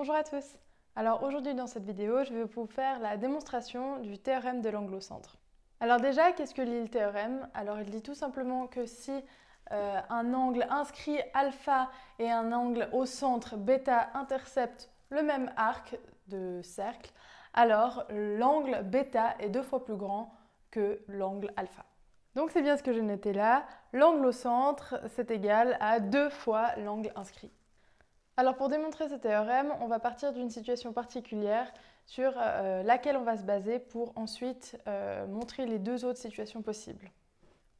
Bonjour à tous. Alors aujourd'hui dans cette vidéo, je vais vous faire la démonstration du théorème de l'angle au centre. Alors déjà, qu'est-ce que dit le théorème? Alors il dit tout simplement que si un angle inscrit alpha et un angle au centre bêta interceptent le même arc de cercle, alors l'angle bêta est 2 fois plus grand que l'angle alpha. Donc c'est bien ce que j'ai noté là. L'angle au centre, c'est égal à 2 fois l'angle inscrit. Alors pour démontrer ce théorème, on va partir d'une situation particulière sur laquelle on va se baser pour ensuite montrer les deux autres situations possibles.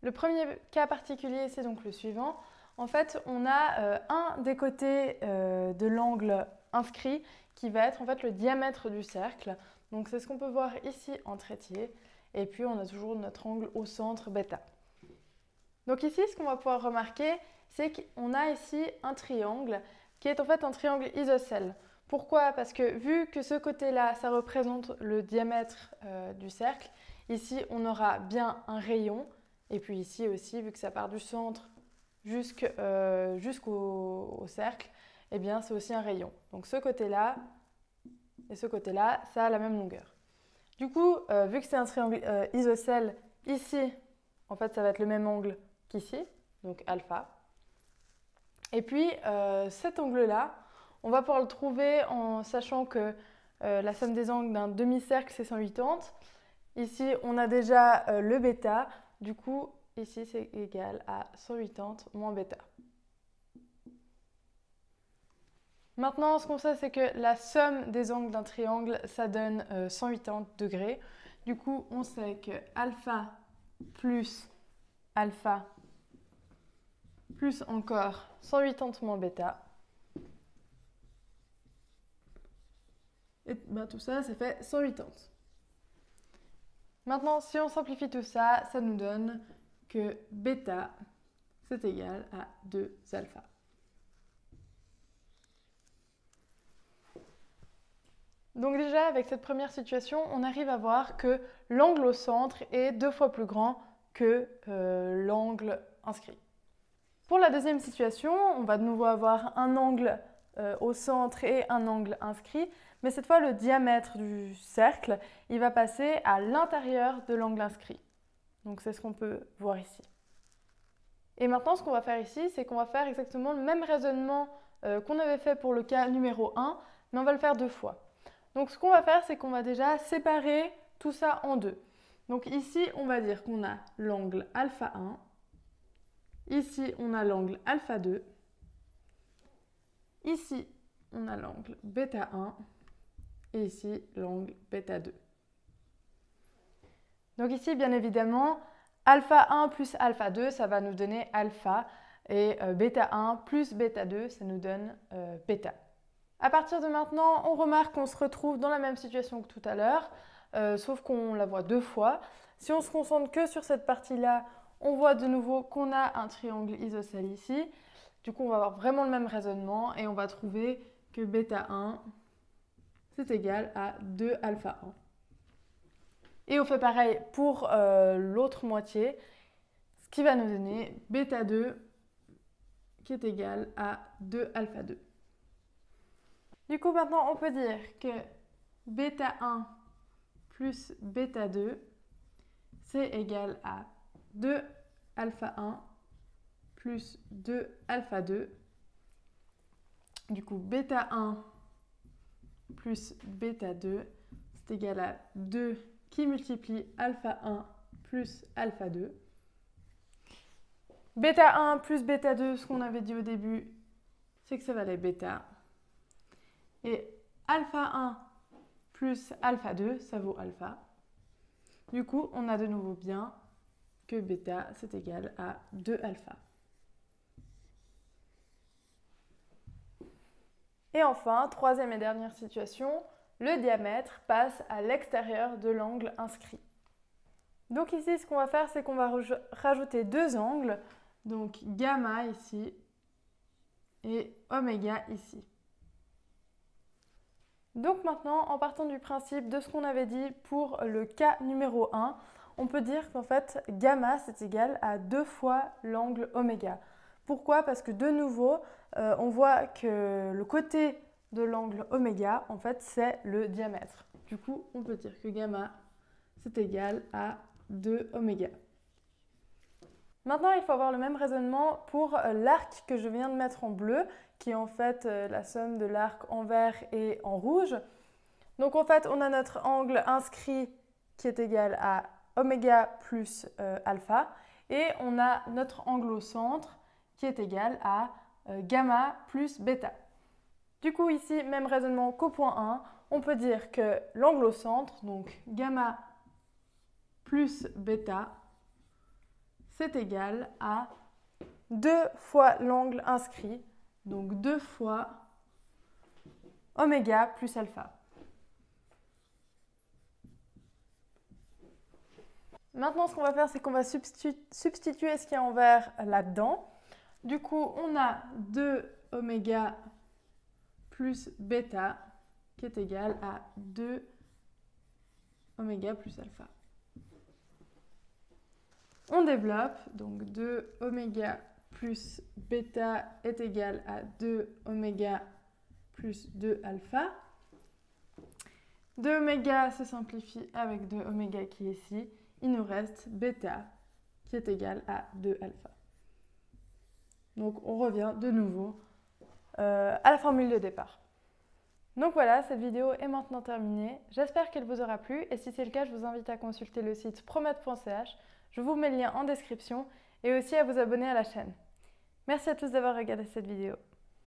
Le premier cas particulier, c'est donc le suivant. En fait, on a un des côtés de l'angle inscrit qui va être en fait le diamètre du cercle. Donc c'est ce qu'on peut voir ici en trétier. Et puis on a toujours notre angle au centre bêta. Donc ici, ce qu'on va pouvoir remarquer, c'est qu'on a ici un triangle qui est en fait un triangle isocèle. Pourquoi? Parce que vu que ce côté-là, ça représente le diamètre du cercle, ici on aura bien un rayon, et puis ici aussi, vu que ça part du centre jusqu'au cercle, eh bien c'est aussi un rayon. Donc ce côté-là et ce côté-là, ça a la même longueur. Du coup, vu que c'est un triangle isocèle, ici, en fait, ça va être le même angle qu'ici, donc alpha. Et puis cet angle-là, on va pouvoir le trouver en sachant que la somme des angles d'un demi-cercle, c'est 180. Ici, on a déjà le bêta. Du coup, ici, c'est égal à 180 moins bêta. Maintenant, ce qu'on sait, c'est que la somme des angles d'un triangle, ça donne 180 degrés. Du coup, on sait que alpha plus alpha plus encore 180 moins bêta. Et ben, tout ça, ça fait 180. Maintenant, si on simplifie tout ça, ça nous donne que bêta, c'est égal à 2 alpha. Donc déjà, avec cette première situation, on arrive à voir que l'angle au centre est 2 fois plus grand que l'angle inscrit. Pour la deuxième situation, on va de nouveau avoir un angle au centre et un angle inscrit, mais cette fois le diamètre du cercle, il va passer à l'intérieur de l'angle inscrit. Donc c'est ce qu'on peut voir ici. Et maintenant, ce qu'on va faire ici, c'est qu'on va faire exactement le même raisonnement qu'on avait fait pour le cas numéro 1, mais on va le faire 2 fois. Donc ce qu'on va faire, c'est qu'on va déjà séparer tout ça en deux. Donc ici, on va dire qu'on a l'angle alpha 1. Ici, on a l'angle alpha 2. Ici, on a l'angle bêta 1. Et ici, l'angle bêta 2. Donc ici, bien évidemment, alpha 1 plus alpha 2, ça va nous donner alpha. Et bêta 1 plus bêta 2, ça nous donne bêta. À partir de maintenant, on remarque qu'on se retrouve dans la même situation que tout à l'heure, sauf qu'on la voit 2 fois. Si on se concentre que sur cette partie-là, on voit de nouveau qu'on a un triangle isocèle ici. Du coup, on va avoir vraiment le même raisonnement et on va trouver que bêta 1, c'est égal à 2 alpha 1. Et on fait pareil pour l'autre moitié, ce qui va nous donner bêta 2 qui est égal à 2 alpha 2. Du coup, maintenant, on peut dire que bêta 1 plus bêta 2, c'est égal à 2 alpha 1 plus 2 alpha 2. Du coup, bêta 1 plus bêta 2, c'est égal à 2 qui multiplie alpha 1 plus alpha 2. Bêta 1 plus bêta 2, ce qu'on avait dit au début, c'est que ça valait bêta. Et alpha 1 plus alpha 2, ça vaut alpha. Du coup, on a de nouveau bien que bêta, c'est égal à 2 alpha. Et enfin, troisième et dernière situation, le diamètre passe à l'extérieur de l'angle inscrit. Donc ici, ce qu'on va faire, c'est qu'on va rajouter deux angles, donc gamma ici et oméga ici. Donc maintenant, en partant du principe de ce qu'on avait dit pour le cas numéro 1, on peut dire qu'en fait, gamma, c'est égal à 2 fois l'angle oméga. Pourquoi? Parce que de nouveau, on voit que le côté de l'angle oméga, en fait, c'est le diamètre. Du coup, on peut dire que gamma, c'est égal à 2 oméga. Maintenant, il faut avoir le même raisonnement pour l'arc que je viens de mettre en bleu, qui est en fait la somme de l'arc en vert et en rouge. Donc en fait, on a notre angle inscrit qui est égal à oméga plus alpha, et on a notre angle au centre qui est égal à gamma plus bêta. Du coup, ici, même raisonnement qu'au point 1, on peut dire que l'angle au centre, donc gamma plus bêta, c'est égal à 2 fois l'angle inscrit, donc 2 fois oméga plus alpha. Maintenant, ce qu'on va faire, c'est qu'on va substituer ce qui est en vert là-dedans. Du coup, on a 2 oméga plus bêta qui est égal à 2 oméga plus alpha. On développe, donc 2 oméga plus bêta est égal à 2 oméga plus 2 alpha. 2 oméga se simplifie avec 2 oméga qui est ici. Il nous reste bêta qui est égal à 2 alpha. Donc on revient de nouveau à la formule de départ. Donc voilà, cette vidéo est maintenant terminée. J'espère qu'elle vous aura plu et si c'est le cas, je vous invite à consulter le site promed.ch. Je vous mets le lien en description et aussi à vous abonner à la chaîne. Merci à tous d'avoir regardé cette vidéo.